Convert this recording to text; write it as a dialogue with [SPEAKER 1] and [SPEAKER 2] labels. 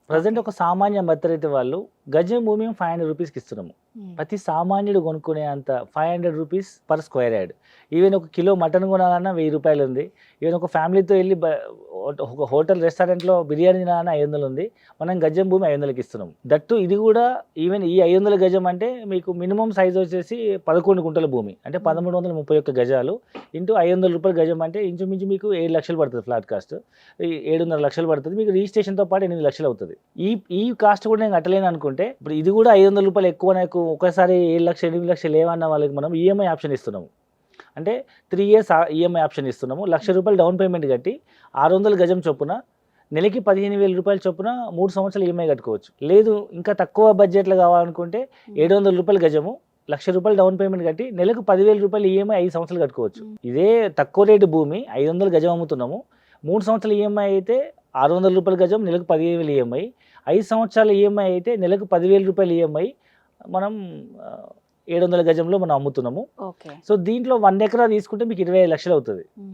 [SPEAKER 1] Present
[SPEAKER 2] okay.
[SPEAKER 1] ఒక సామాన్య మధ్యతరగతి వాళ్ళు గజం భూమి 500 రూపీస్కి ఇస్తున్నాము. ప్రతి సామాన్యుడు కొనుక్కునే అంత 500 rupees per square yard. Even ఒక కిలో మటన్ కొనాలన్నా 1000 రూపాయలు ఉంది. ఈవెన్ ఒక ఫ్యామిలీతో వెళ్ళి ఒక హోటల్ రెస్టారెంట్లో బిర్యానీ తినాలన్నా 500 ఉంది. మనం గజం భూమి 500కి ఇస్తున్నాం. దట్టు ఇది కూడా ఈవెన్ ఈ 500 గజం అంటే మీకు మినిమం సైజ్ వచ్చేసి 11 గుంటల భూమి. అంటే 1331 గజాలు ఇంటూ 500 రూపాయలు గజం అంటే ఇంచుమించు మీకు 7 లక్షలు పడుతుంది ఫ్లాట్ కాస్ట్. 7.5 లక్షలు పడుతుంది. మీకు రిజిస్ట్రేషన్తో పాటు 8 లక్షలు అవుతుంది. ఈ ఈ కాస్ట్ కూడా నేను కట్టలేను అనుకుంటే ఇప్పుడు ఇది కూడా 500 రూపాయలు ఎక్కువ నాకు ఒకసారి 7 లక్షలు 8 లక్షలు ఏమన్న వాళ్ళకి మనం ఈఎంఐ ఆప్షన్ ఇస్తున్నాము. అంటే 3 ఇయర్స్ ఈఎంఐ ఆప్షన్ ఇస్తున్నాము. 1,00,000 రూపాయలు డౌన్ పేమెంట్ కట్టి 600 గజం చొప్పున నెలకి 15,000 రూపాయల చొప్పున 3 సంవత్సరాలు ఈఎంఐ కట్టుకోవచ్చు. లేదు ఇంకా తక్కువ బడ్జెట్లో కావాలనుకుంటే 700 రూపాయల గజము 1,00,000 రూపాయలు డౌన్ పేమెంట్ కట్టి నెలకు 10,000 రూపాయలు ఈఎంఐ 5 సంవత్సరాలు కట్టుకోవచ్చు. ఇదే తక్కువ రేటు భూమి 500 గజం అమ్ముతున్నాము. 3 సంవత్సరాల ఈఎంఐ అయితే 600 రూపాయల గజం నెలకు 15,000 ఈఎంఐ. 5 సంవత్సరాల ఈఎంఐ అయితే నెలకు 10,000 రూపాయల ఈఎంఐ మనం 700 గజంలో మనం అమ్ముతున్నాము.
[SPEAKER 2] ఓకే.
[SPEAKER 1] సో దీంట్లో 1 ఎకరా తీసుకుంటే మీకు 25 లక్షలు అవుతుంది.